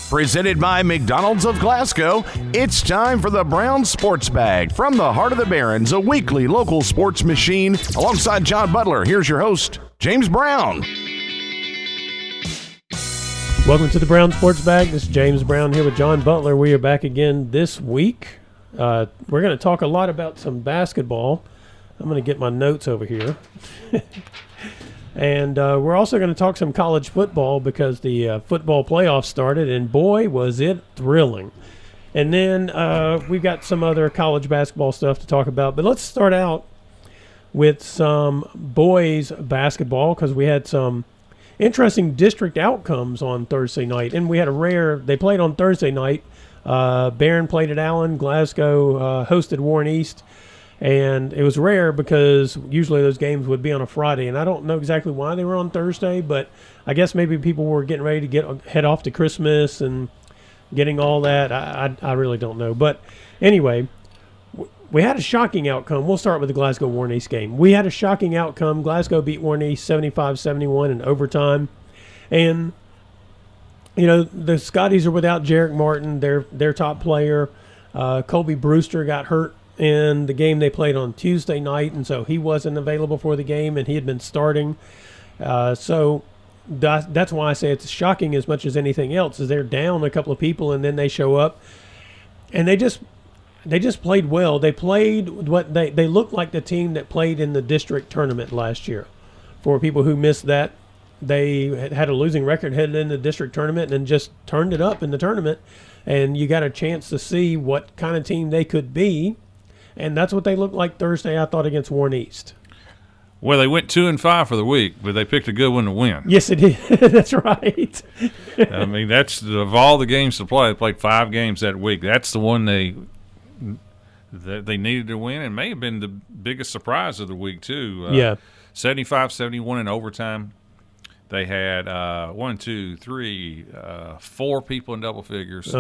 Presented by McDonald's of Glasgow, it's time for the Brown Sports Bag. From the heart of the Barrens, a weekly local sports machine. Alongside John Butler, here's your host, James Brown. Welcome to the Brown Sports Bag. This is James Brown here with John Butler. We are back again this week. We're going to talk a lot about some basketball. I'm going to get my notes over here. And we're also going to talk some college football because the football playoffs started, and boy, was it thrilling. And then we've got some other college basketball stuff to talk about. But let's start out with some boys basketball because we had some interesting district outcomes on Thursday night. And we had they played on Thursday night. Barron played at Allen. Glasgow hosted Warren East. And it was rare because usually those games would be on a Friday. And I don't know exactly why they were on Thursday, but I guess maybe people were getting ready to head off to Christmas and getting all that. I really don't know. But anyway, we had a shocking outcome. We'll start with the Glasgow-Warren East game. We had a shocking outcome. Glasgow beat Warren East 75-71 in overtime. And, you know, the Scotties are without Jarek Martin, their top player. Colby Brewster got hurt in the game they played on Tuesday night, and so he wasn't available for the game, and he had been starting. So that's why I say it's shocking as much as anything else, is they're down a couple of people, and then they show up, and they just played well. They played what they looked like the team that played in the district tournament last year. For people who missed that, they had a losing record headed in the district tournament and just turned it up in the tournament, and you got a chance to see what kind of team they could be. And that's what they looked like Thursday, I thought, against Warren East. Well, they went 2-5 for the week, but they picked a good one to win. Yes, they did. That's right. I mean, that's of all the games to play. They played 5 games that week. That's the one they needed to win, and may have been the biggest surprise of the week too. 75-71 in overtime. They had 4 people in double figures,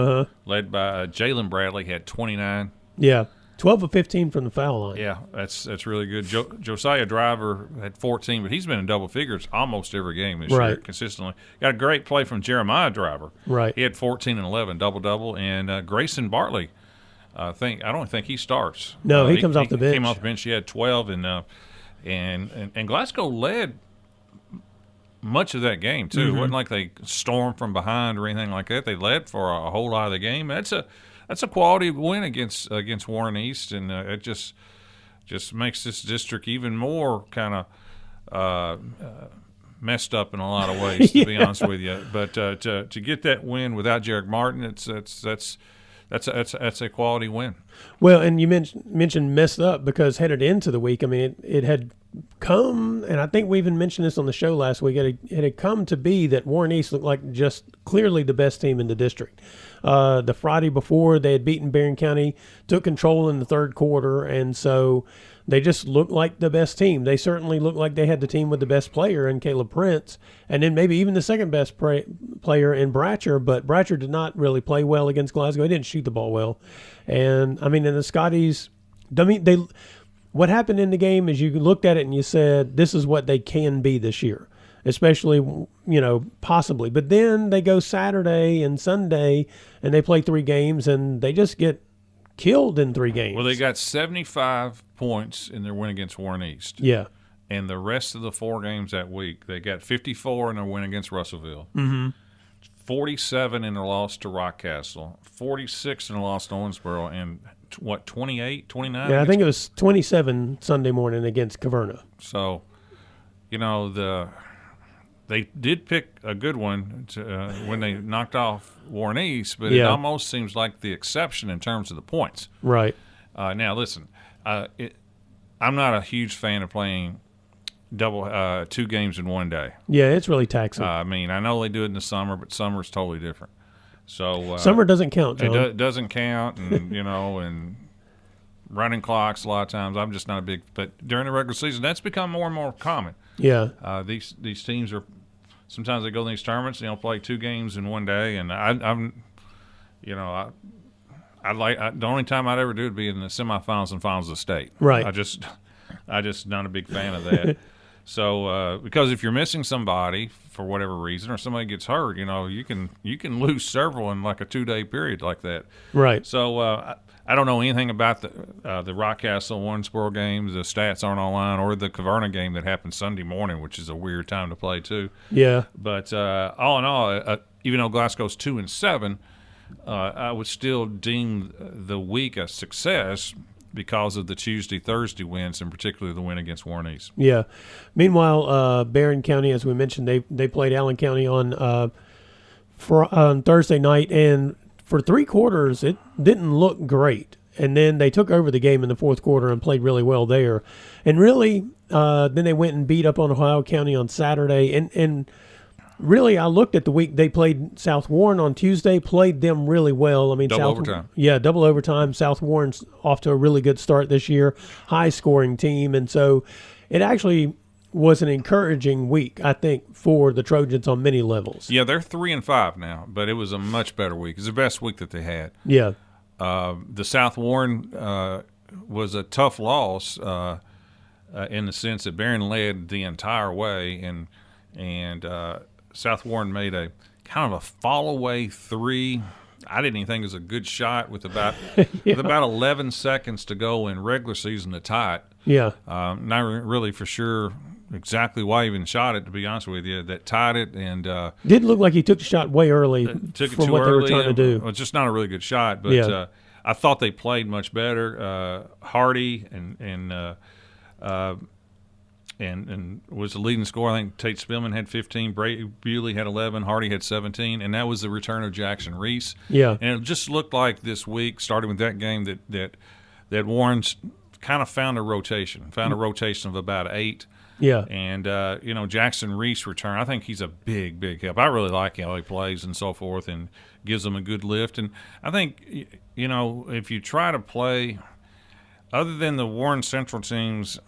led by Jalen Bradley had 29. Yeah. 12 of 15 from the foul line. Yeah, that's really good. Josiah Driver had 14, but he's been in double figures almost every game this year consistently. Got a great play from Jeremiah Driver. Right. He had 14 and 11, double-double. And Grayson Bartley, I don't think he starts. No, he comes off the bench. He came off the bench. He had 12, and Glasgow led much of that game, too. It wasn't like they stormed from behind or anything like that. They led for a whole lot of the game. That's a quality win against Warren East, and it just makes this district even more kind of messed up in a lot of ways, to be honest with you. But to get that win without Jarek Martin, that's a quality win. Well, and you mentioned messed up because headed into the week, I mean, it had come, and I think we even mentioned this on the show last week, it had come to be that Warren East looked like just clearly the best team in the district. The Friday before, they had beaten Barron County, took control in the third quarter, and so they just looked like the best team. They certainly looked like they had the team with the best player in Caleb Prince, and then maybe even the second best player in Bratcher, but Bratcher did not really play well against Glasgow. He didn't shoot the ball well. And, I mean, and the Scotties, what happened in the game is you looked at it and you said, this is what they can be this year, especially, possibly. But then they go Saturday and Sunday and they play 3 games and they just get killed in 3 games. Well, they got 75 points in their win against Warren East. Yeah. And the rest of the 4 games that week, they got 54 in their win against Russellville. 47 in their loss to Rockcastle, 46 in their loss to Owensboro, and 28, 29? Yeah, I think it was 27 Sunday morning against Caverna. So, they did pick a good one when they knocked off Warren East, but it almost seems like the exception in terms of the points. Right. Now, listen, I'm not a huge fan of playing double 2 games in one day. Yeah, it's really taxing. I mean, I know they do it in the summer, but summer is totally different. So summer doesn't count, John. It doesn't count, and and running clocks a lot of times. I'm just not a big. But during the regular season, that's become more and more common. Yeah. These teams are sometimes they go to these tournaments, play 2 games in one day, and the only time I'd ever do it would be in the semifinals and finals of state. Right. I just not a big fan of that. So because if you're missing somebody for whatever reason, or somebody gets hurt, you can lose several in like a 2-day period like that. Right. So I don't know anything about the Rockcastle Warrensboro games. The stats aren't online, or the Caverna game that happened Sunday morning, which is a weird time to play too. Yeah. But all in all, even though Glasgow's 2-7, I would still deem the week a success because of the Tuesday-Thursday wins, and particularly the win against Warren East. Yeah. Meanwhile, Barron County, as we mentioned, they played Allen County on Thursday night, and for 3 quarters it didn't look great. And then they took over the game in the fourth quarter and played really well there. And really, then they went and beat up on Ohio County on Saturday. And really, I looked at the week. They played South Warren on Tuesday, played them really well. I mean, double overtime. Yeah, double overtime. South Warren's off to a really good start this year, high-scoring team. And so it actually was an encouraging week, I think, for the Trojans on many levels. Yeah, they're 3-5 now, but it was a much better week. It's the best week that they had. Yeah. The South Warren was a tough loss in the sense that Barron led the entire way, and South Warren made a kind of a fall-away 3. I didn't even think it was a good shot with about with about 11 seconds to go in regular season to tie it. Yeah. Not really for sure exactly why he even shot it, to be honest with you, that tied it. And did look like he took the shot way early took it from too what early. They were trying to do. Well, it's just not a really good shot, but I thought they played much better. Hardy and was the leading scorer. I think Tate Spillman had 15, Brady Bewley had 11, Hardy had 17, and that was the return of Jackson Reese. Yeah. And it just looked like this week, starting with that game, that Warren's kind of found a rotation of about 8. Yeah. And, Jackson Reese return, I think he's a big, big help. I really like how he plays and so forth, and gives them a good lift. And I think, if you try to play, other than the Warren Central teams,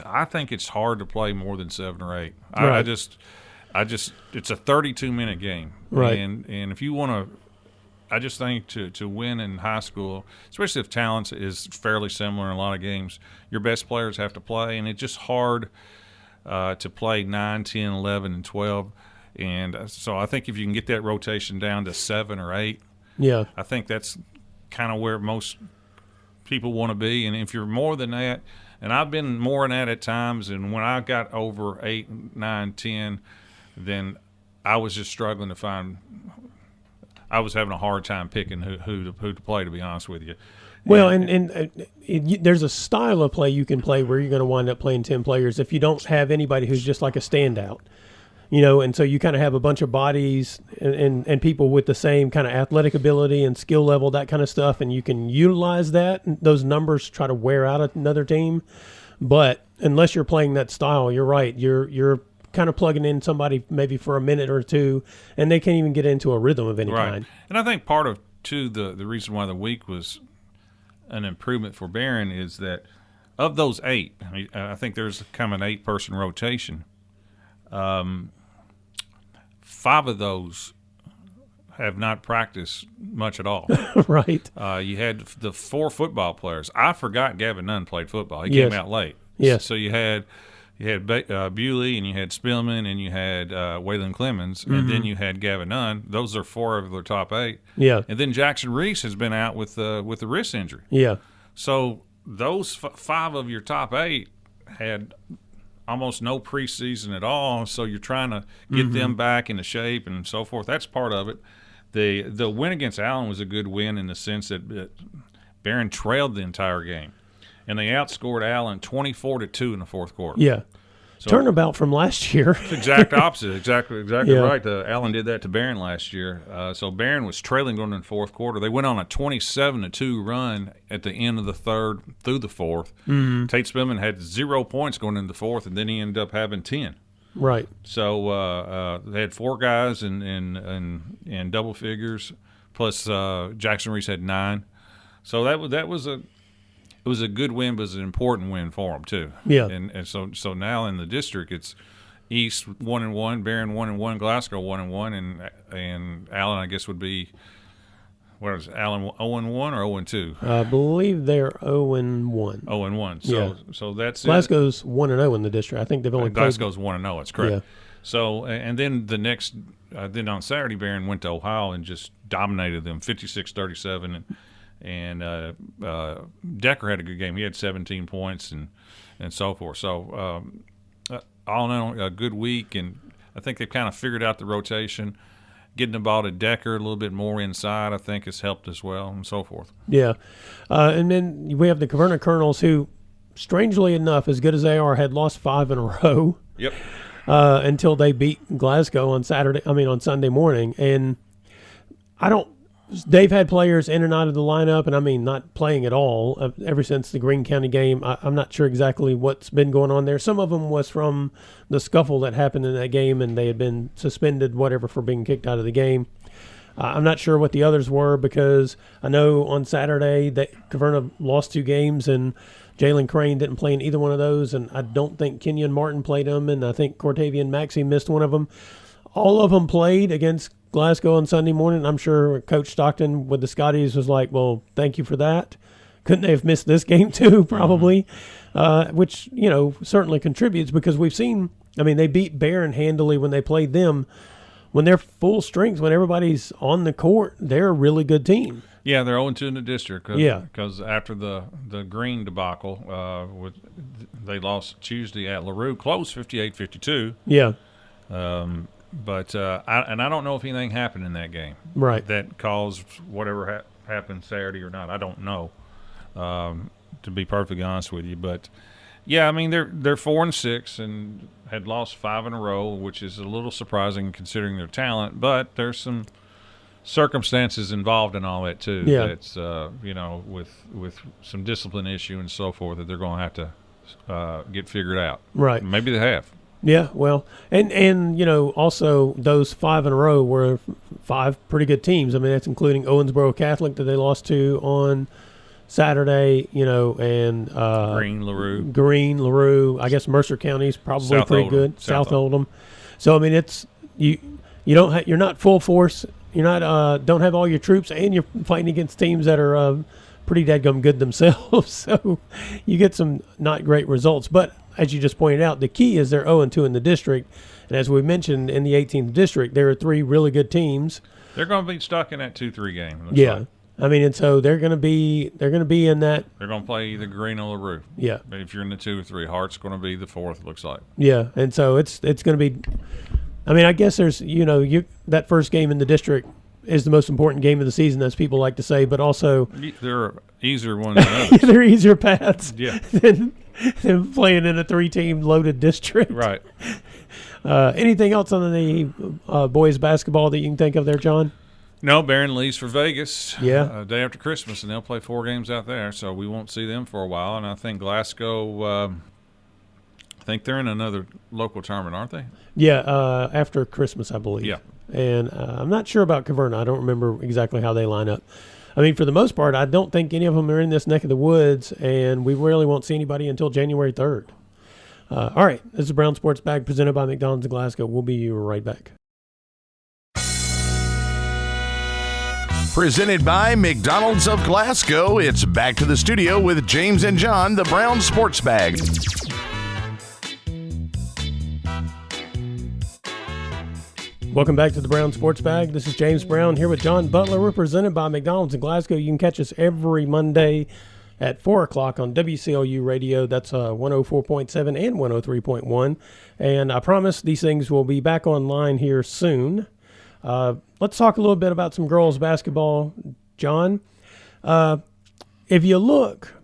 I think it's hard to play more than 7 or 8. Right. I just it's a 32-minute game. Right. And if you want to, I just think to win in high school, especially if talent is fairly similar in a lot of games, your best players have to play, and it's just hard to play 9, 10, 11, and 12. And so I think if you can get that rotation down to 7 or 8, yeah, I think that's kind of where most people want to be. And if you're more than that, and I've been more than that at times, and when I got over 8, 9, 10, then I was just struggling to find – I was having a hard time picking who to play, to be honest with you. Well, and there's a style of play you can play where you're going to wind up playing 10 players if you don't have anybody who's just like a standout. And so you kind of have a bunch of bodies and people with the same kind of athletic ability and skill level, that kind of stuff, and you can utilize that. Those numbers try to wear out another team. But unless you're playing that style, you're right. You're kind of plugging in somebody maybe for a minute or two, and they can't even get into a rhythm of any kind. And I think part of, too, the reason why the week was an improvement for Barron is that of those 8, I think there's kind of an 8-person rotation. 5 of those have not practiced much at all. Right. You had the 4 football players. I forgot Gavin Nunn played football. He Yes. came out late. Yes. So you had Bewley, and you had Spillman, and you had Waylon Clemens, and then you had Gavin Nunn. Those are 4 of their top 8. Yeah. And then Jackson Reese has been out with the wrist injury. Yeah. So those 5 of your top 8 had almost no preseason at all. So you're trying to get them back into shape and so forth. That's part of it. The win against Allen was a good win in the sense that Barron trailed the entire game, and they outscored Allen 24-2 in the fourth quarter. Yeah. So, turnabout from last year. It's exact opposite. Exactly Yeah. right. Allen did that to Barron last year. So Barron was trailing going into the fourth quarter. They went on a 27-2 run at the end of the third through the fourth. Mm-hmm. Tate Spillman had 0 points going into the fourth, and then he ended up having 10. Right. So they had 4 guys in double figures, plus Jackson Reese had 9. So that was a good win, but it was an important win for them too. Yeah. And so now in the district, it's East 1-1, Barron 1-1, Glasgow 1-1, and Allen, I guess, would be what is it, Allen 0-1 or 0-2? I believe they're 0-1. 0-1. So that's Glasgow's 1-0 in the district. I think they've only Glasgow's 1-0. That's correct. Yeah. So and then the next then on Saturday, Barron went to Ohio and just dominated them 56-37, and Decker had a good game. He had 17 points and so forth. So all in all, a good week, and I think they've kind of figured out the rotation. Getting the ball to Decker a little bit more inside, I think, has helped as well, and so forth. Yeah. And then we have the Caverna Colonels, who, strangely enough, as good as they are, had lost 5 in a row. Yep. Until they beat Glasgow on Sunday morning. And they've had players in and out of the lineup, and not playing at all ever since the Greene County game. I'm not sure exactly what's been going on there. Some of them was from the scuffle that happened in that game, and they had been suspended, whatever, for being kicked out of the game. I'm not sure what the others were, because I know on Saturday that Caverna lost 2 games, and Jalen Crane didn't play in either one of those, and I don't think Kenyon Martin played them, and I think Cortavian Maxey missed one of them. All of them played against Glasgow on Sunday morning. I'm sure Coach Stockton with the Scotties was like, well, thank you for that. Couldn't they have missed this game too, probably? Which, certainly contributes, because we've seen, they beat Barron handily when they played them. When they're full strength, when everybody's on the court, they're a really good team. Yeah, they're 0-2 in the district. Because after the Greene debacle, they lost Tuesday at LaRue, close 58-52. Yeah. But I don't know if anything happened in that game, right, that caused whatever happened Saturday or not. I don't know, to be perfectly honest with you. But yeah, they're 4-6 and had lost 5 in a row, which is a little surprising considering their talent. But there's some circumstances involved in all that too. Yeah, that's with some discipline issue and so forth that they're going to have to get figured out. Right, maybe they have. Yeah, well, and also those 5 in a row were 5 pretty good teams. That's including Owensboro Catholic that they lost to on Saturday, and Greene, LaRue. I guess Mercer County's probably South pretty Oldham. good. South Oldham. So it's you're not full force. You're not don't have all your troops, and you're fighting against teams that are pretty dadgum good themselves. So you get some not great results, but as you just pointed out, the key is they're 0-2 in the district. And as we mentioned, in the 18th district, there are 3 really good teams. They're going to be stuck in that 2-3 game. Yeah. And so they're going to be in that. They're going to play either Greene or LaRue. Yeah. But if you're in the 2 or 3, Hart's going to be the 4th, it looks like. Yeah. And so it's going to be, I guess there's, that first game in the district is the most important game of the season, as people like to say, but also there are easier ones than others. There are easier paths. Yeah. than playing in a 3-team loaded district. Right. Anything else on the boys basketball that you can think of there, John? No, Barron leaves for Vegas. Yeah. Day after Christmas, and they'll play 4 games out there, so we won't see them for a while. And I think Glasgow, I think they're in another local tournament, aren't they? Yeah, after Christmas, I believe. Yeah. And I'm not sure about Caverna. I don't remember exactly how they line up. For the most part, I don't think any of them are in this neck of the woods, and we really won't see anybody until January 3rd. All right, this is Brown Sports Bag presented by McDonald's of Glasgow. We'll be right back. Presented by McDonald's of Glasgow, it's back to the studio with James and John, the Brown Sports Bag. Welcome back to the Brown Sports Bag. This is James Brown here with John Butler. We're presented by McDonald's in Glasgow. You can catch us every Monday at 4 o'clock on WCLU radio. That's 104.7 and 103.1. And I promise these things will be back online here soon. Let's talk a little bit about some girls basketball, John. If you look,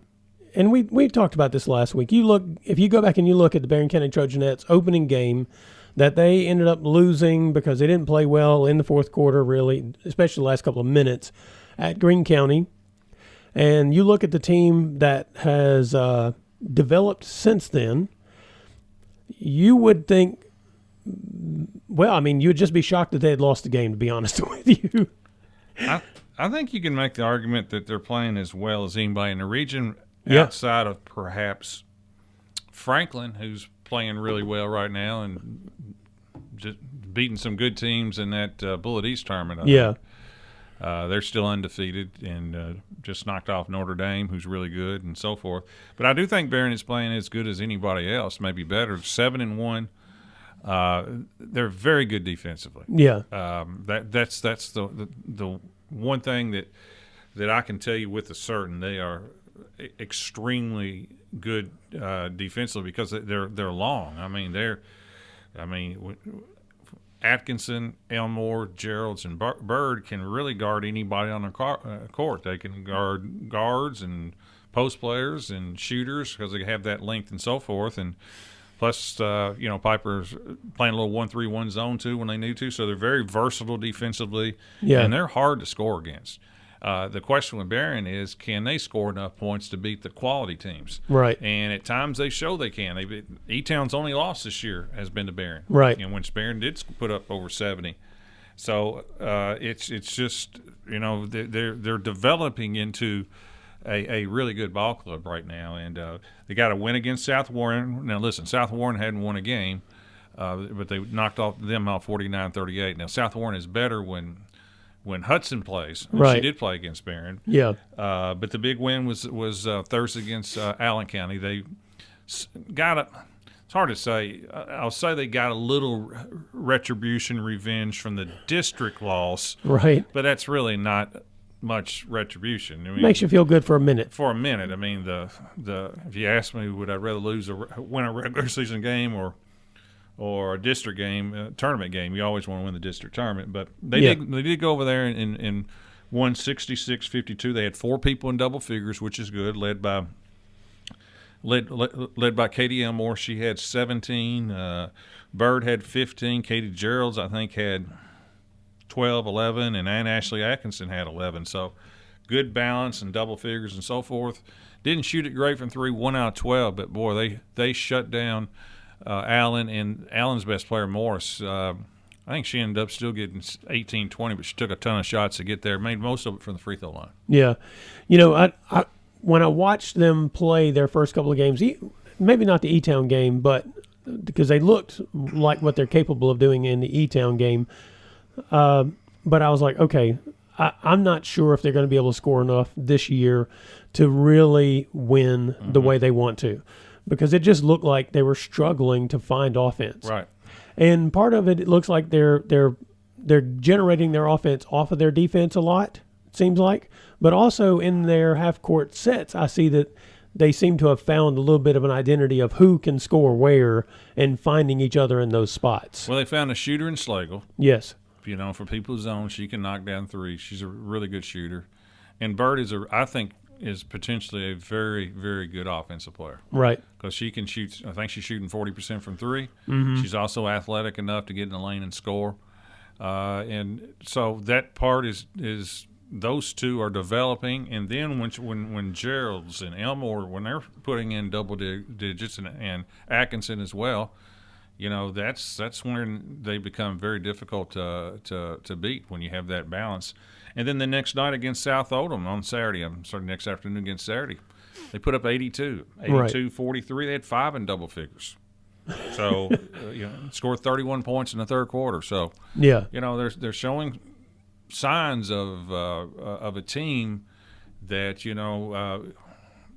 and we talked about this last week, if you go back and you look at the Barron County Trojanettes opening game that they ended up losing because they didn't play well in the fourth quarter, really, especially the last couple of minutes at Greene County. And you look at the team that has developed since then, you would think, you would just be shocked that they had lost the game, to be honest with you. I think you can make the argument that they're playing as well as anybody in the region, outside of perhaps Franklin, who's playing really well right now and just beating some good teams in that Bullet East tournament. They're still undefeated and just knocked off Notre Dame, who's really good, and so forth. But I do think Barron is playing as good as anybody else, maybe better. 7-1. They're very good defensively. Yeah. That's the one thing that I can tell you with a certain. They are extremely good defensively because they're long. Atkinson, Elmore, Geralds, and Bird can really guard anybody on the court. They can guard guards and post players and shooters because they have that length and so forth. And plus, Piper's playing a little 1-3-1 zone too when they need to. So they're very versatile defensively, and they're hard to score against. The question with Barron is, can they score enough points to beat the quality teams? Right. And at times they show they can. E-Town's only loss this year has been to Barron. Right. And when Barron did put up over 70. So it's just, they're developing into a really good ball club right now. And they got a win against South Warren. Now, listen, South Warren hadn't won a game, but they knocked them out 49-38. Now, South Warren is better when Hudson plays. Right. She did play against Barron. Yeah. But the big win was Thursday against Allen County. They got it's hard to say. I'll say they got a little retribution, revenge from the district loss. Right. But that's really not much retribution. Makes you feel good for a minute. For a minute. I mean, if you ask me, would I rather win a regular season game or a district game, tournament game? You always want to win the district tournament. But they did go over there and won 66-52. They had 4 people in double figures, which is good, led by Katie Elmore. She had 17. Bird had 15. Katie Geralds, I think, had 12, 11. And Ann Ashley Atkinson had 11. So good balance and double figures and so forth. Didn't shoot it great from 3, 1 out of 12. But, boy, they shut down Allen, and Allen's best player, Morris. I think she ended up still getting 18, 20, but she took a ton of shots to get there, made most of it from the free throw line. Yeah. I when I watched them play their first couple of games, maybe not the E-Town game, but because they looked like what they're capable of doing in the E-Town game, but I was like, okay, I'm not sure if they're going to be able to score enough this year to really win the way they want to. Because it just looked like they were struggling to find offense. Right. And part of it looks like they're generating their offense off of their defense a lot, it seems like. But also in their half-court sets, I see that they seem to have found a little bit of an identity of who can score where and finding each other in those spots. Well, they found a shooter in Slagle. Yes. For people's zone, she can knock down 3. She's a really good shooter. And Bird is potentially a very, very good offensive player. Right. Because she can shoot. I think she's shooting 40% from 3. Mm-hmm. She's also athletic enough to get in the lane and score. And so that part is those two are developing. And then when Geralds and Elmore, when they're putting in double digits and Atkinson as well, that's when they become very difficult to beat when you have that balance. And then the next night against South Oldham on Saturday, next afternoon against Saturday, they put up 82, 43. They had 5 in double figures. So, scored 31 points in the third quarter. So, they're showing signs of a team that,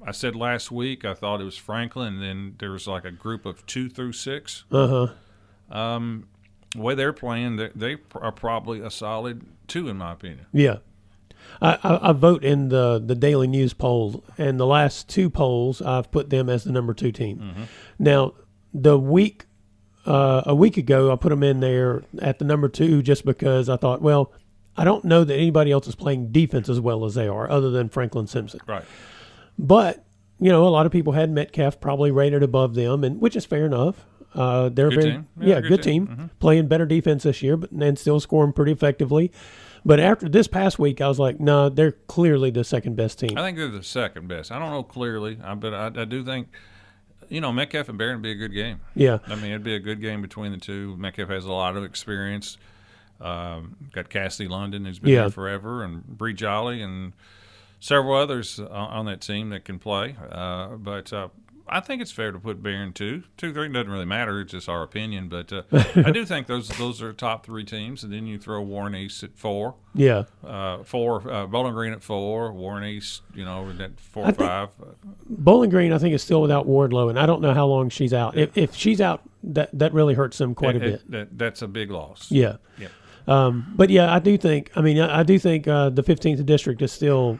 I said last week I thought it was Franklin, and then there was like a group of 2 through 6. Uh-huh. The way they're playing, they are probably a solid 2 in my opinion. Yeah. I vote in the Daily News poll, and the last 2 polls I've put them as the number 2 team. Mm-hmm. Now, a week ago I put them in there at the number 2 just because I thought, well, I don't know that anybody else is playing defense as well as they are other than Franklin Simpson. Right. But, a lot of people had Metcalf probably rated above them, and which is fair enough. They're good very team. Good team. Mm-hmm. Playing better defense this year, and still scoring pretty effectively. But after this past week, I was like, no, they're clearly the second best team. I think they're the second best. I don't know clearly, but I do think, Metcalf and Barron would be a good game. Yeah. I mean, it'd be a good game between the two. Metcalf has a lot of experience. Got Cassidy London, who's been there forever, and Bree Jolly, and several others on that team that can play. But I think it's fair to put Barron 2. 2, 3 doesn't really matter. It's just our opinion. But I do think those are top 3 teams. And then you throw Warren East at 4. Yeah. 4, Bowling Green at 4. Warren East, at 4 or 5. Bowling Green, I think, is still without Wardlow, and I don't know how long she's out. If she's out, that really hurts them quite a bit. That's a big loss. Yeah. Yeah. But yeah, I do think the 15th district is still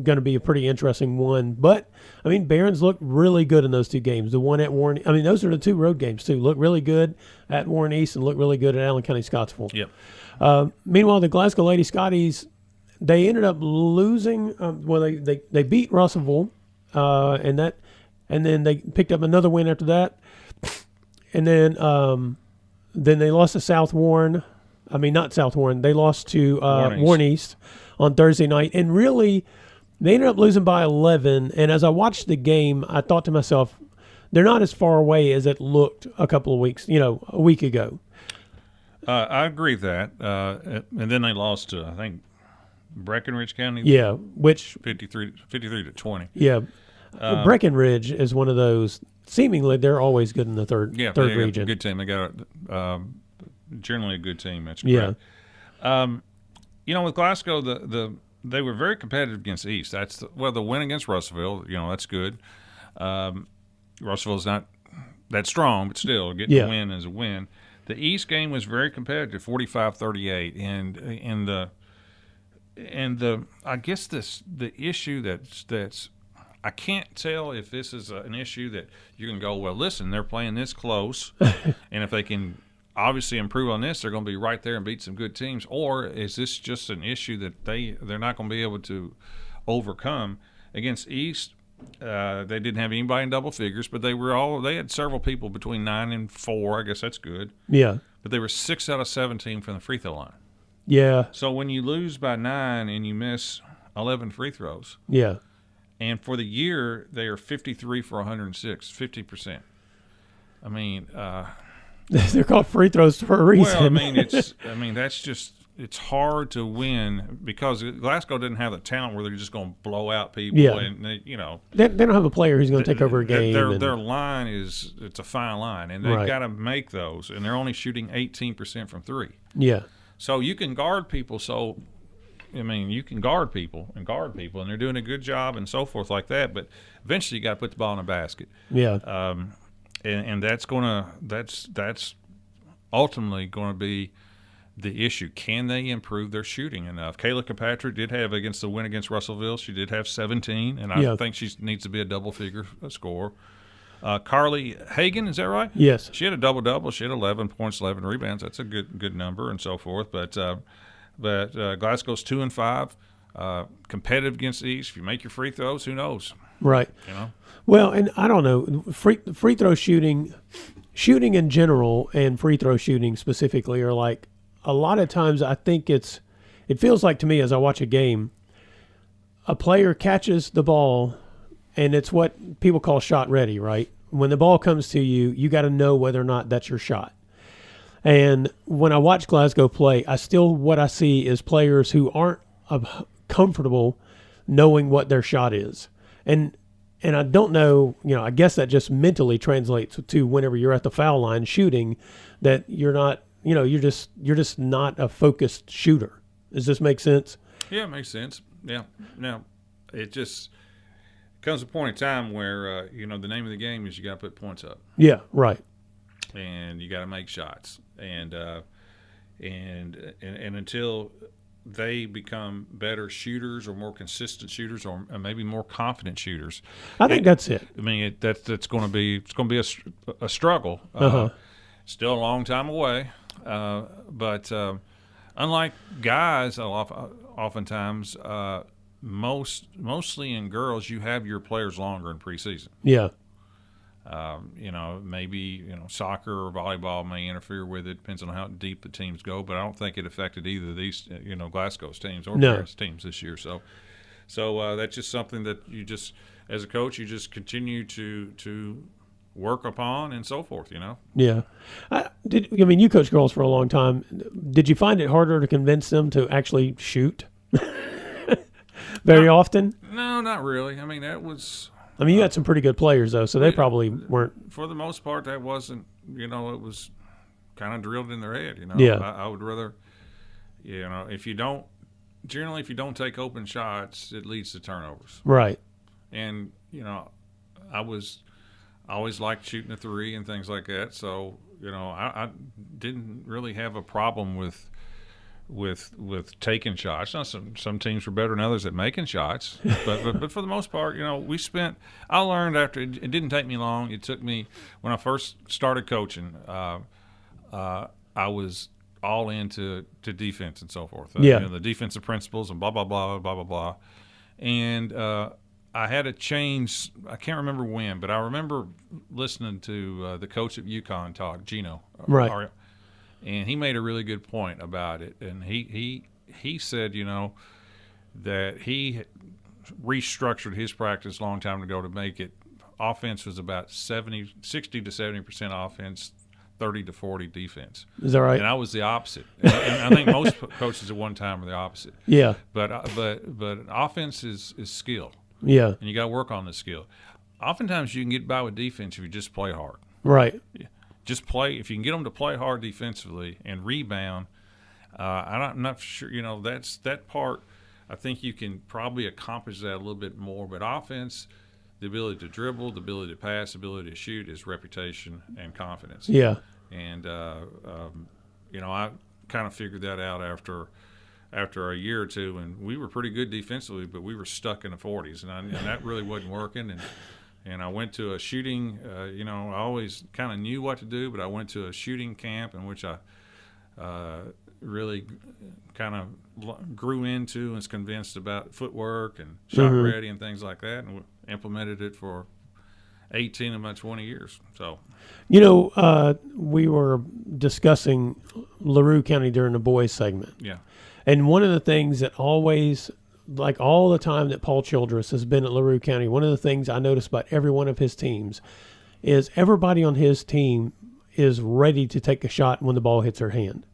going to be a pretty interesting one. But I mean, Barron's looked really good in those 2 games. The one at Warren, those are the 2 road games too. Look really good at Warren East and look really good at Allen County Scottsville. Yep. Meanwhile, the Glasgow Lady Scotties, they ended up losing. They beat Russellville, and then they picked up another win after that, and then they lost to South Warren. Not South Warren. They lost to Warren East on Thursday night. And really, they ended up losing by 11. And as I watched the game, I thought to myself, they're not as far away as it looked a couple of weeks, a week ago. I agree with that. And then they lost to, I think, Breckenridge County. Yeah, which 53 to 20. Yeah. Breckenridge is one of those, seemingly they're always good in the third region. A good team. They got generally a good team. That's correct. Yeah. With Glasgow, they were very competitive against East. That's the win against Russellville. That's good. Russellville's not that strong, but still getting a win is a win. The East game was very competitive, 45-38, and the I guess the issue that's I can't tell if this is an issue that you can go, well, listen, they're playing this close, and if they can obviously improve on this, they're going to be right there and beat some good teams. Or is this just an issue that they're not going to be able to overcome? Against East, they didn't have anybody in double figures, but they had several people between 9 and 4. I guess that's good. Yeah. But they were 6 out of 17 from the free throw line. Yeah. So when you lose by 9 and you miss 11 free throws. Yeah. And for the year, they are 53 for 106, 50%. They're called free throws for a reason. Well, it's hard to win because Glasgow didn't have the talent where they're just going to blow out people. Yeah. And they don't have a player who's going to take over a game. Their line it's a fine line, and they've got to make those, and they're only shooting 18% from 3. Yeah. So you can guard people. You can guard people, and they're doing a good job and so forth like that. But eventually, you got to put the ball in a basket. Yeah. And that's ultimately going to be the issue. Can they improve their shooting enough? Kayla Kirkpatrick did have against the win against Russellville. She did have 17, and I think she needs to be a double-figure scorer. Carly Hagan, is that right? Yes. She had a double-double. She had 11 points, 11 rebounds. That's a good number and so forth. But Glasgow's 2 and 5, competitive against the East. If you make your free throws, who knows? Right. Well, and I don't know, free throw shooting in general and free throw shooting specifically are like, a lot of times I think it feels like to me as I watch a game, a player catches the ball and it's what people call shot ready, right? When the ball comes to you, you got to know whether or not that's your shot. And when I watch Glasgow play, what I see is players who aren't comfortable knowing what their shot is. And I don't know, I guess that just mentally translates to whenever you're at the foul line shooting, that you're not, you're just not a focused shooter. Does this make sense? Yeah, it makes sense. Yeah. Now, it just comes a point in time where, the name of the game is you got to put points up. Yeah, right. And you got to make shots. And until they become better shooters or more consistent shooters or maybe more confident shooters, I think that's it. That's going to be a struggle. Still a long time away, but unlike guys, oftentimes mostly in girls, you have your players longer in preseason. Yeah. Maybe soccer or volleyball may interfere with it. Depends on how deep the teams go. But I don't think it affected either of these, Glasgow's teams or Paris teams this year. So that's just something that you just, as a coach, you just continue to work upon and so forth. Yeah. You coached girls for a long time. Did you find it harder to convince them to actually shoot? Very often? No, not really. That was. I mean, you had some pretty good players, though, so they probably weren't. For the most part, that wasn't, it was kind of drilled in their head, Yeah. I would rather, if you don't take open shots, it leads to turnovers. Right. And, I always liked shooting a three and things like that. So, I didn't really have a problem with taking shots. Now, some teams were better than others at making shots, but for the most part, I learned after it didn't take me long. It took me when I first started coaching. I was all into defense and so forth. The defensive principles and blah blah blah blah blah blah, and I had a change. I can't remember when, but I remember listening to the coach at UConn talk, Gino. Right. And he made a really good point about it. And he said, that he restructured his practice a long time ago to make it offense was about 60 to 70% offense, 30 to 40 defense. Is that right? And I was the opposite. And I think most coaches at one time are the opposite. Yeah. But offense is skill. Yeah. And you got to work on the skill. Oftentimes you can get by with defense if you just play hard. Right. Just play. If you can get them to play hard defensively and rebound, I'm not sure. That's that part. I think you can probably accomplish that a little bit more. But offense, the ability to dribble, the ability to pass, the ability to shoot is reputation and confidence. Yeah. And I kind of figured that out after a year or two, and we were pretty good defensively, but we were stuck in the 40s, and that really wasn't working. And I went to a shooting, I always kind of knew what to do, but I went to a shooting camp in which I really kind of grew into and was convinced about footwork and shot ready and things like that, and implemented it for 18 of my 20 years. So, we were discussing LaRue County during the boys segment. Yeah. And one of the things that always, like all the time that Paul Childress has been at LaRue County, one of the things I notice about every one of his teams is everybody on his team is ready to take a shot when the ball hits their hand.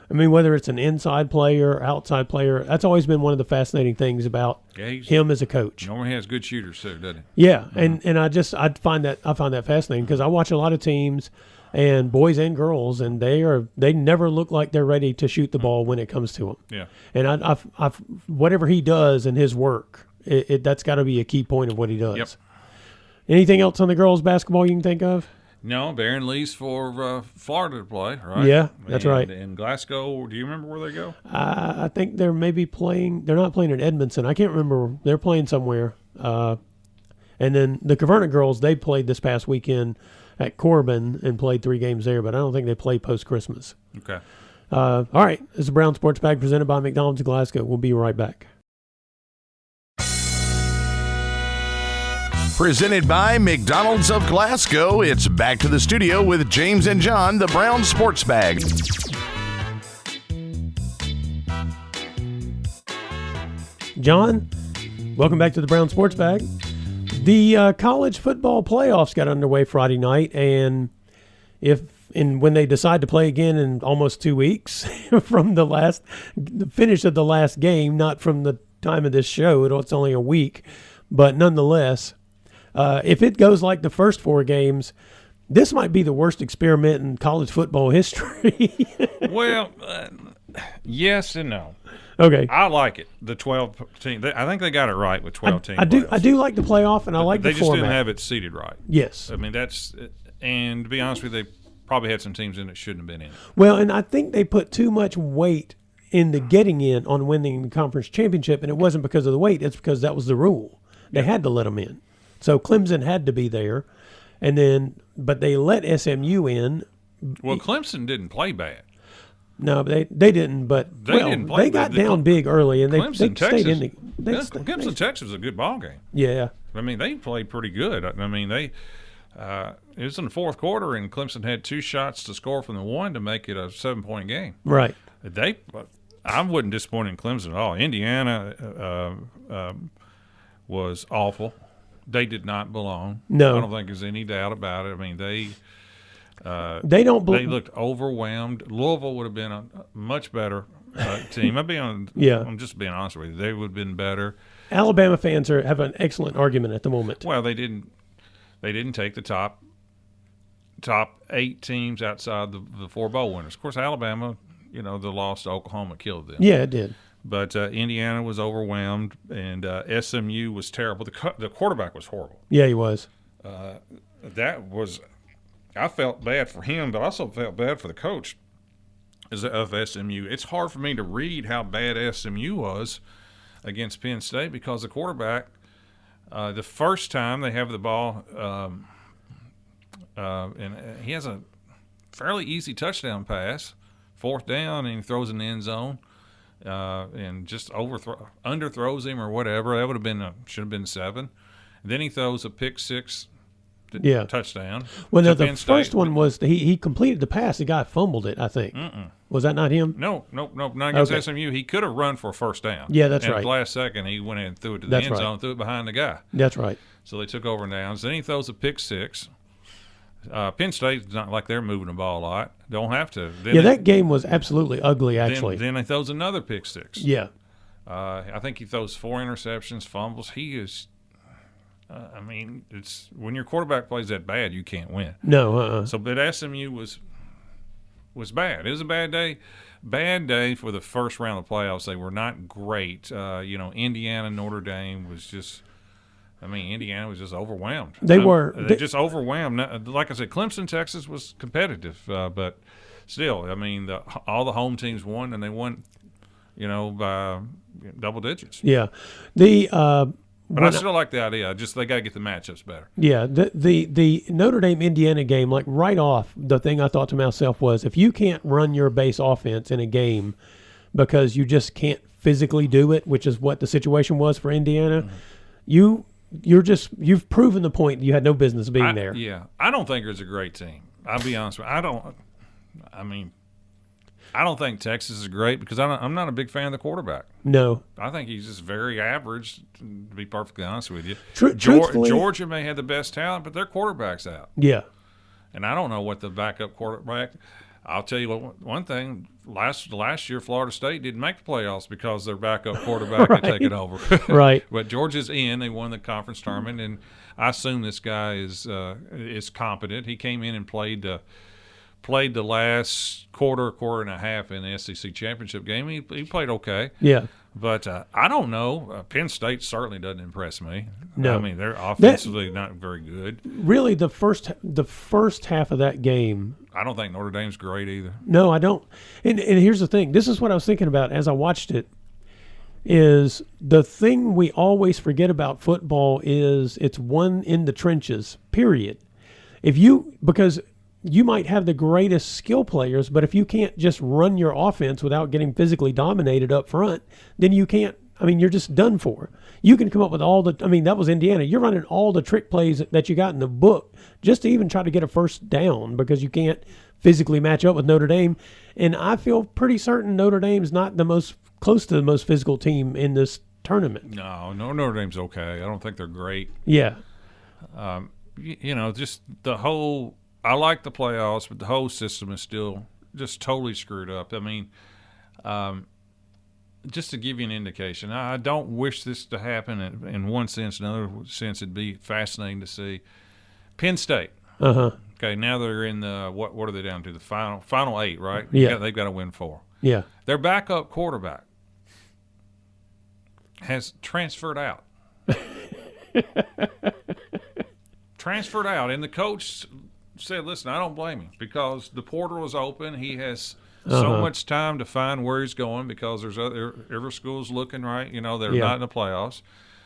I mean, whether it's an inside player or outside player, that's always been one of the fascinating things about him as a coach. Normally has good shooters too, doesn't he? Yeah, and I find that fascinating because I watch a lot of teams, and boys and girls, and they never look like they're ready to shoot the ball when it comes to them. Yeah. And I've whatever he does in his work, that's got to be a key point of what he does. Yep. Anything else on the girls' basketball you can think of? No, Barron leaves for Florida to play, right? Yeah, that's right. In Glasgow, do you remember where they go? I think they're maybe playing. They're not playing at Edmondson. I can't remember. They're playing somewhere. And then the Caverna girls, they played this past weekend at Corbin and played 3 games there, but I don't think they play post-Christmas. Okay. All right. This is the Brown Sports Bag presented by McDonald's of Glasgow. We'll be right back. Presented by McDonald's of Glasgow, it's back to the studio with James and John, the Brown Sports Bag. John, welcome back to the Brown Sports Bag. The college football playoffs got underway Friday night, and when they decide to play again in almost 2 weeks from the finish of the last game, not from the time of this show, it's only a week, but nonetheless, if it goes like the first 4 games, this might be the worst experiment in college football history. Well, yes and no. Okay. I like it. The 12 team. I think they got it right with 12 teams. I do like the playoff, and I like the format. They just didn't have it seated right. Yes. I mean, and to be honest with you, they probably had some teams in that shouldn't have been in. Well, and I think they put too much weight in the getting in on winning the conference championship, and it wasn't because of the weight. It's because that was the rule. They had to let them in. So Clemson had to be there, but they let SMU in. Well, Clemson didn't play bad. No, they didn't. But they got down big early, and they stayed in the. Clemson, Texas was a good ball game. Yeah, I mean they played pretty good. I mean it was in the fourth quarter, and Clemson had 2 shots to score from the one to make it a 7-point game. Right. I wasn't disappointed in Clemson at all. Indiana was awful. They did not belong. No, I don't think there's any doubt about it. I mean They don't. They looked overwhelmed. Louisville would have been a much better team. I'm just being honest with you. They would have been better. Alabama fans have an excellent argument at the moment. Well, they didn't take the top 8 teams outside the 4 bowl winners. Of course, Alabama, the loss to Oklahoma killed them. Yeah, it did. But Indiana was overwhelmed, and SMU was terrible. The quarterback was horrible. Yeah, he was. I felt bad for him, but I also felt bad for the coach of SMU. It's hard for me to read how bad SMU was against Penn State because the quarterback, the first time they have the ball, and he has a fairly easy touchdown pass, 4th down, and he throws in the end zone. And just underthrows him or whatever. That would have been should have been 7. Then he throws a pick 6 touchdown. Well, no, the first one was he completed the pass. The guy fumbled it, I think. Was that not him? No, not against SMU. He could have run for a 1st down. Yeah, that's right. At the last second, he went in and threw it to the end zone, threw it behind the guy. That's right. So they took over downs. Then he throws a pick 6. Penn State's not like they're moving the ball a lot. Don't have to. That game was absolutely ugly, actually. Then he throws another pick 6. Yeah. I think he throws 4 interceptions, fumbles. He is it's when your quarterback plays that bad, you can't win. No. So, but SMU was bad. It was a bad day. Bad day for the first round of the playoffs. They were not great. Indiana, Notre Dame was just – Indiana was just overwhelmed. They just overwhelmed. Like I said, Clemson, Texas was competitive, but still, all the home teams won, and they won, by double digits. Yeah, but I still like the idea. They got to get the matchups better. Yeah, the Notre Dame Indiana game, like right off, the thing I thought to myself was, if you can't run your base offense in a game because you just can't physically do it, which is what the situation was for Indiana, you've proven the point you had no business being there. Yeah. I don't think it's a great team. I'll be honest with you. I don't think Texas is great because I'm not a big fan of the quarterback. No. I think he's just very average, to be perfectly honest with you. Georgia may have the best talent, but their quarterback's out. Yeah. And I don't know what the backup quarterback – I'll tell you one thing. Last year, Florida State didn't make the playoffs because their backup quarterback had taken over. Right. But Georgia's in. They won the conference tournament, and I assume this guy is competent. He came in and played the last quarter and a half in the SEC championship game. He played okay. Yeah. But I don't know. Penn State certainly doesn't impress me. No. They're offensively not very good. Really, the first half of that game. I don't think Notre Dame's great either. No, I don't. And here's the thing. This is what I was thinking about as I watched it. Is the thing we always forget about football is it's won in the trenches. Period. Because you might have the greatest skill players, but if you can't just run your offense without getting physically dominated up front, then you can't. You're just done for. You can come up with all the. That was Indiana. You're running all the trick plays that you got in the book just to even try to get a 1st down because you can't physically match up with Notre Dame. And I feel pretty certain Notre Dame's not close to the most physical team in this tournament. No, Notre Dame's okay. I don't think they're great. Yeah. Just the whole. I like the playoffs, but the whole system is still just totally screwed up. Just to give you an indication, I don't wish this to happen in one sense. In another sense, it'd be fascinating to see. Penn State. Okay, now they're in the what are they down to? The final 8, right? Yeah. They've got to win 4. Yeah. Their backup quarterback has transferred out. Transferred out, and the coach said, "Listen, I don't blame him because the portal is open. He has so much time to find where he's going because there's every school's looking right. They're not in the playoffs,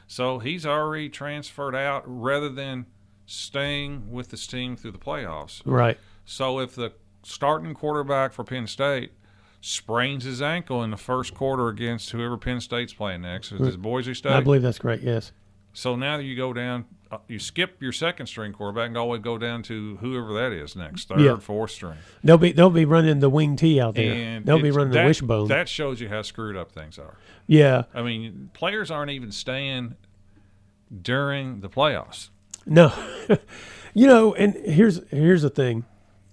so he's already transferred out rather than staying with this team through the playoffs. Right. So if the starting quarterback for Penn State sprains his ankle in the first quarter against whoever Penn State's playing next, is Boise State? I believe that's correct. Yes. So now you go down, you skip your second string quarterback and always go down to whoever that is next, third, fourth string. They'll be running the wing T out there. And they'll be running the wishbone. That shows you how screwed up things are. Yeah. Players aren't even staying during the playoffs. No. And here's the thing.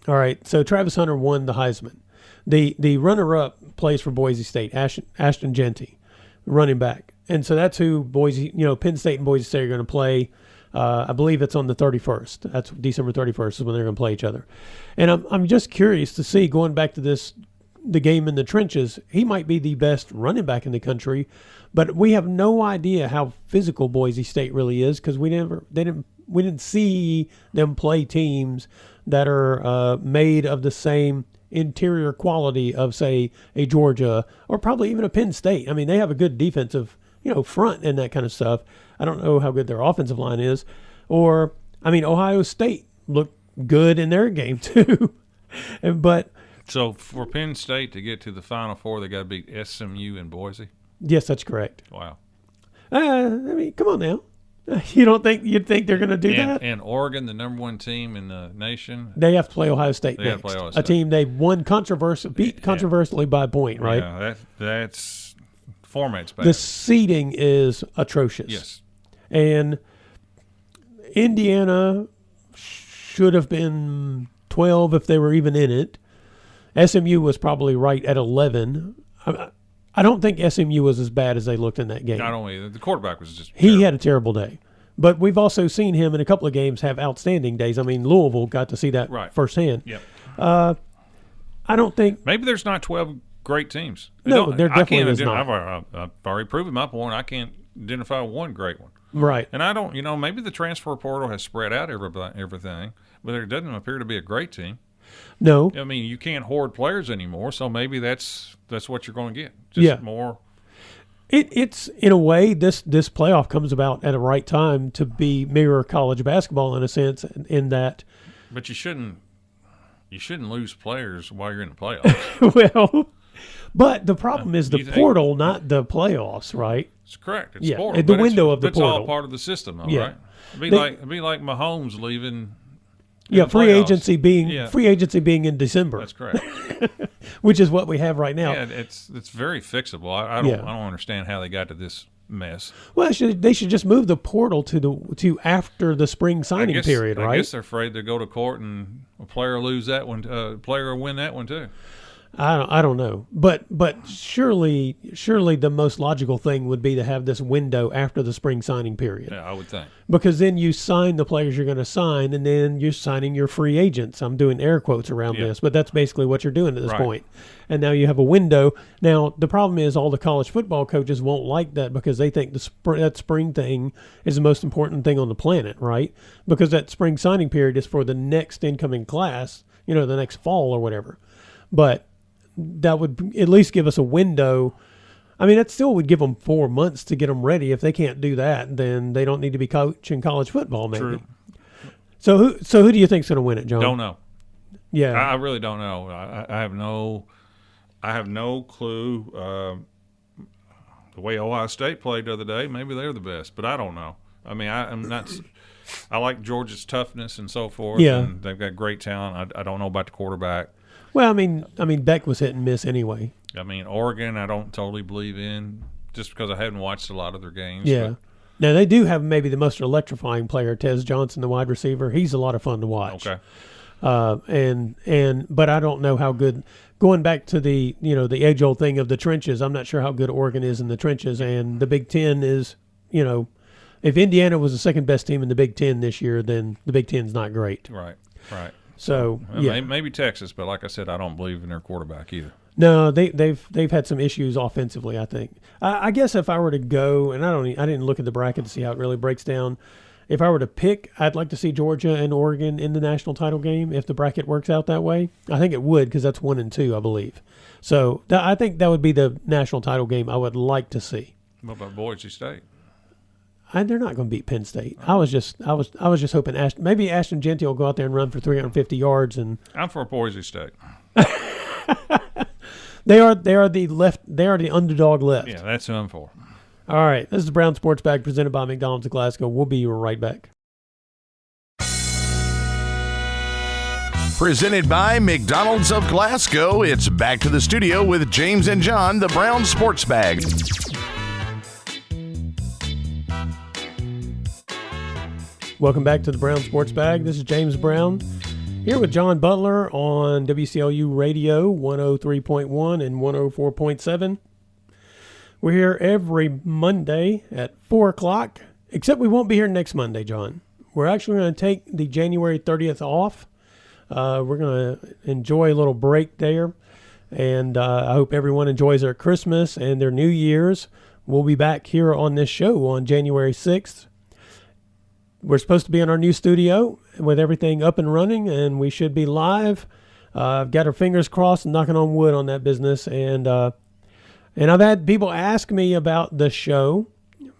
All right, so Travis Hunter won the Heisman. The runner-up plays for Boise State, Ashton Jeanty, running back. And so that's who Penn State and Boise State are going to play. I believe it's on the 31st. That's December 31st is when they're going to play each other. And I'm just curious to see, going back to the game in the trenches, he might be the best running back in the country, but we have no idea how physical Boise State really is because we didn't see them play teams that are made of the same interior quality of, say, a Georgia or probably even a Penn State. I mean, they have a good defensive, front and that kind of stuff. I don't know how good their offensive line is. Or, Ohio State looked good in their game too. But so for Penn State to get to the Final Four, they got to beat SMU and Boise? Yes, that's correct. Wow. Come on now. You'd think they're going to do that? And Oregon, the number one team in the nation, they have to play Ohio State they next. have to play Ohio State. A team they won beat controversially by a point, right? Yeah, that's format's bad. The seeding is atrocious. Yes. And Indiana should have been 12 if they were even in it. SMU was probably right at 11. I don't think SMU was as bad as they looked in that game. Not only the quarterback was just he terrible. had a terrible day. But we've also seen him in a couple of games have outstanding days. I mean, Louisville got to see that firsthand. Yep. I don't think maybe there's not 12 great teams. No, there definitely is not. I've already proven my point. I can't identify one great one. Right. And I don't, maybe the transfer portal has spread out everything, but there doesn't appear to be a great team. No. I mean, you can't hoard players anymore, so maybe that's what you're going to get. Just more. It's in a way this playoff comes about at a right time to mirror college basketball in a sense, in that. But you shouldn't lose players while you're in the playoffs. Well, but the problem is the portal, not the playoffs, right? It's correct. It's portal. The window of the portal. It's all part of the system, though, right? It'd be like Mahomes leaving. Free agency being in December. That's correct. Which is what we have right now. Yeah, it's very fixable. I don't understand how they got to this mess. Well, they should just move the portal to after the spring signing period, right? I guess they're afraid to go to court and a player lose that one. A player will win that one too. I don't know, but surely the most logical thing would be to have this window after the spring signing period. Yeah, I would think, because then you sign the players you're going to sign, and then you're signing your free agents. I'm doing air quotes around this, but that's basically what you're doing at this point. And now you have a window. Now the problem is all the college football coaches won't like that because they think that spring thing is the most important thing on the planet, right? Because that spring signing period is for the next incoming class, the next fall or whatever. But that would at least give us a window. I mean, that still would give them 4 months to get them ready. If they can't do that, then they don't need to be coaching college football, maybe. True. So who do you think's going to win it, John? Don't know. Yeah, I really don't know. I have no clue. The way Ohio State played the other day, maybe they're the best, but I don't know. I mean, I'm not. I like Georgia's toughness and so forth. Yeah, and they've got great talent. I don't know about the quarterback. Well, I mean, Beck was hit and miss anyway. I mean, Oregon, I don't totally believe in just because I haven't watched a lot of their games. Yeah. But. Now, they do have maybe the most electrifying player, Tez Johnson, the wide receiver. He's a lot of fun to watch. Okay. But I don't know how good. Going back to the age-old thing of the trenches, I'm not sure how good Oregon is in the trenches. And the Big Ten is, if Indiana was the second best team in the Big Ten this year, then the Big Ten's not great. Right. So maybe Texas, but like I said, I don't believe in their quarterback either. No, they've had some issues offensively, I think. I guess if I were to go, and I didn't look at the bracket to see how it really breaks down. If I were to pick, I'd like to see Georgia and Oregon in the national title game if the bracket works out that way. I think it would because that's 1 and 2, I believe. So I think that would be the national title game I would like to see. What about Boise State? They're not going to beat Penn State. I was just hoping maybe Ashton Jeanty will go out there and run for 350 yards. And I'm for Boise State. They are the underdog left. Yeah, that's who I'm for. All right, this is the Brown Sports Bag presented by McDonald's of Glasgow. We'll be right back. Presented by McDonald's of Glasgow, it's back to the studio with James and John, the Brown Sports Bag. Welcome back to the Brown Sports Bag. This is James Brown. Here with John Butler on WCLU Radio 103.1 and 104.7. We're here every Monday at 4 o'clock, except we won't be here next Monday, John. We're actually going to take the January 30th off. We're going to enjoy a little break there, and I hope everyone enjoys their Christmas and their New Year's. We'll be back here on this show on January 6th. We're supposed to be in our new studio with everything up and running, and we should be live. I've got our fingers crossed and knocking on wood on that business. And I've had people ask me about the show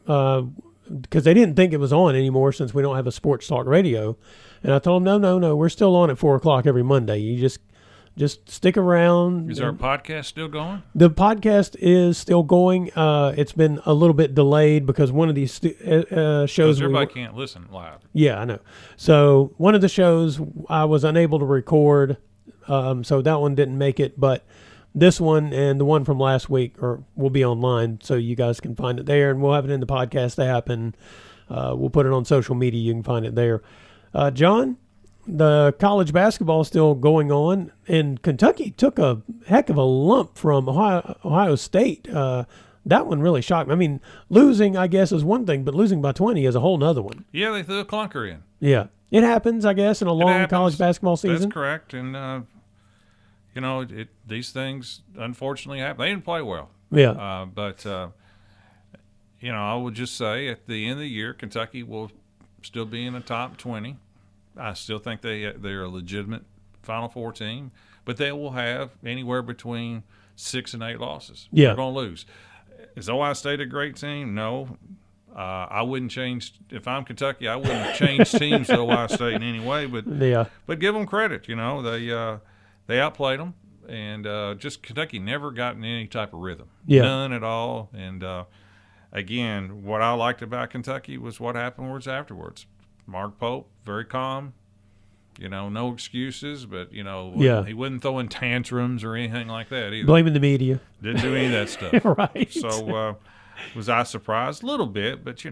because they didn't think it was on anymore since we don't have a sports talk radio. And I told them, no, we're still on at 4 o'clock every Monday. You just stick around. Is our podcast still going? The podcast is still going. It's been a little bit delayed because one of these shows... Everybody can't listen live. Yeah, I know. So one of the shows I was unable to record, so that one didn't make it. But this one and the one from last week will be online, so you guys can find it there. And we'll have it in the podcast app, and we'll put it on social media. You can find it there. John, the college basketball is still going on, and Kentucky took a heck of a lump from Ohio State. That one really shocked me. I mean, losing, I guess, is one thing, but losing by 20 is a whole nother one. Yeah, they threw a clunker in. Yeah. It happens, I guess, in a long college basketball season. That's correct. And, these things, unfortunately, happen. They didn't play well. Yeah. But I would just say at the end of the year, Kentucky will still be in the top 20. I still think they're a legitimate Final Four team, but they will have anywhere between 6 and 8 losses. Yeah. They're going to lose. Is Ohio State a great team? No. I wouldn't change – if I'm Kentucky, I wouldn't change teams to Ohio State in any way, but give them credit. They outplayed them, and just Kentucky never got in any type of rhythm. Yeah. None at all. And, again, what I liked about Kentucky was what happened afterwards. Mark Pope, very calm, no excuses, but, he wasn't throwing tantrums or anything like that either. Blaming the media. Didn't do any of that stuff. Right. So was I surprised? A little bit, but,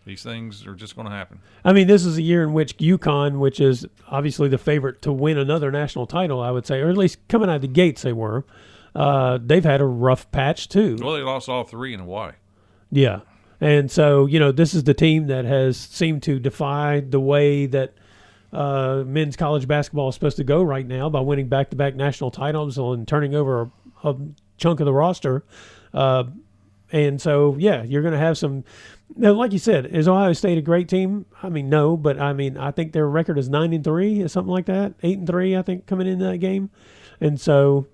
these things are just going to happen. I mean, this is a year in which UConn, which is obviously the favorite to win another national title, I would say, or at least coming out of the gates they were, they've had a rough patch too. Well, they lost all 3 in Hawaii. Yeah. And so, this is the team that has seemed to defy the way that men's college basketball is supposed to go right now by winning back-to-back national titles and turning over a chunk of the roster. And so, yeah, you're going to have some – like you said, is Ohio State a great team? I mean, no, but, I think their record is 9-3 or something like that, 8-3, I think, coming into that game. And so,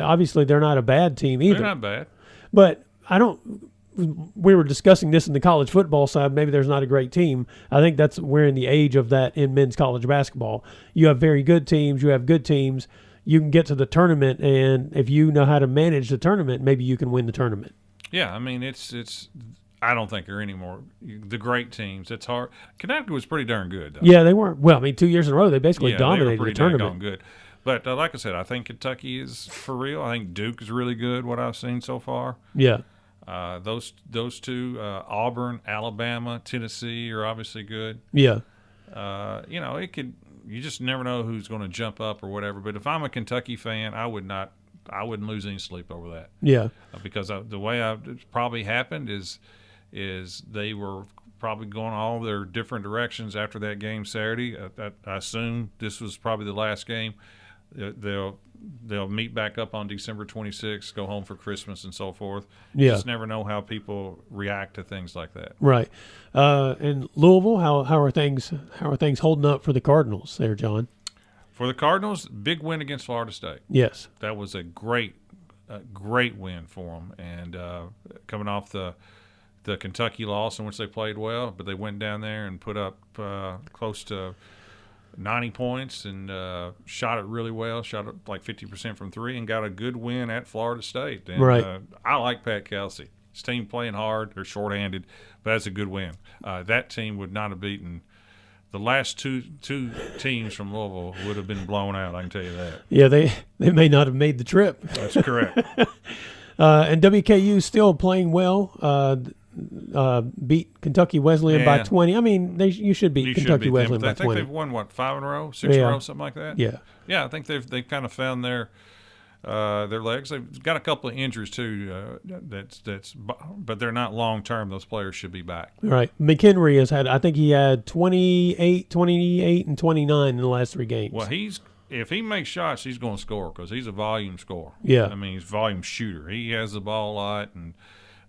obviously, they're not a bad team either. They're not bad. But I don't – we were discussing this in the college football side. Maybe there's not a great team. I think we're in the age of that in men's college basketball. You have very good teams. You have good teams. You can get to the tournament, and if you know how to manage the tournament, maybe you can win the tournament. Yeah, I mean, it's. I don't think there are any more the great teams. It's hard. Connecticut was pretty darn good, though. Yeah, they weren't. Well, 2 years in a row, they basically dominated they were pretty the tournament. Good. But like I said, I think Kentucky is for real. I think Duke is really good. What I've seen so far. Yeah. Those two, Auburn, Alabama, Tennessee are obviously good. Yeah. It could. You just never know who's going to jump up or whatever. But if I'm a Kentucky fan, I wouldn't lose any sleep over that. Yeah. Because the way it probably happened is they were probably going all their different directions after that game Saturday. I assume this was probably the last game. They'll meet back up on December 26th, go home for Christmas and so forth. You just never know how people react to things like that. Right. In Louisville, how are things holding up for the Cardinals there, John? For the Cardinals, big win against Florida State. Yes. That was a great win for them. And coming off the Kentucky loss in which they played well, but they went down there and put up close to 90 points and shot it really well, shot it like 50% from 3 and got a good win at Florida State. And, right. I like Pat Kelsey. His team playing hard. They're shorthanded, but that's a good win. That team would not have beaten – the last two teams from Louisville would have been blown out, I can tell you that. Yeah, they may not have made the trip. That's correct. And WKU still playing well. beat Kentucky Wesleyan by 20. I mean, you should beat Kentucky Wesleyan by 20. I think they've won, what, 5 in a row, 6 in a row, something like that? Yeah. Yeah, I think they've kind of found their legs. They've got a couple of injuries too. But they're not long term. Those players should be back. Right. McHenry has had. I think he had 28, and 29 in the last 3 games. Well, if he makes shots, he's going to score because he's a volume scorer. Yeah. I mean, he's a volume shooter. He has the ball a lot, and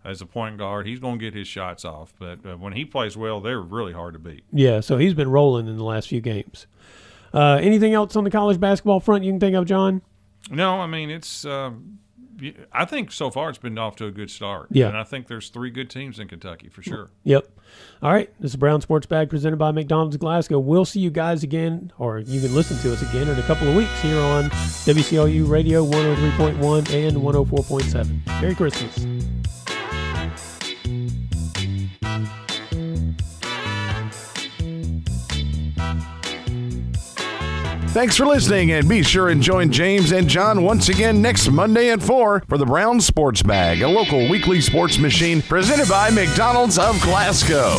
as a point guard, he's going to get his shots off. But when he plays well, they're really hard to beat. Yeah. So he's been rolling in the last few games. Anything else on the college basketball front you can think of, John? No, I mean, it's I think so far it's been off to a good start. Yeah. And I think there's 3 good teams in Kentucky for sure. Yep. All right. This is Brown Sports Bag presented by McDonald's of Glasgow. We'll see you guys again, or you can listen to us again in a couple of weeks here on WCLU Radio 103.1 and 104.7. Merry Christmas. Thanks for listening, and be sure and join James and John once again next Monday at 4 for the Brown Sports Bag, a local weekly sports machine presented by McDonald's of Glasgow.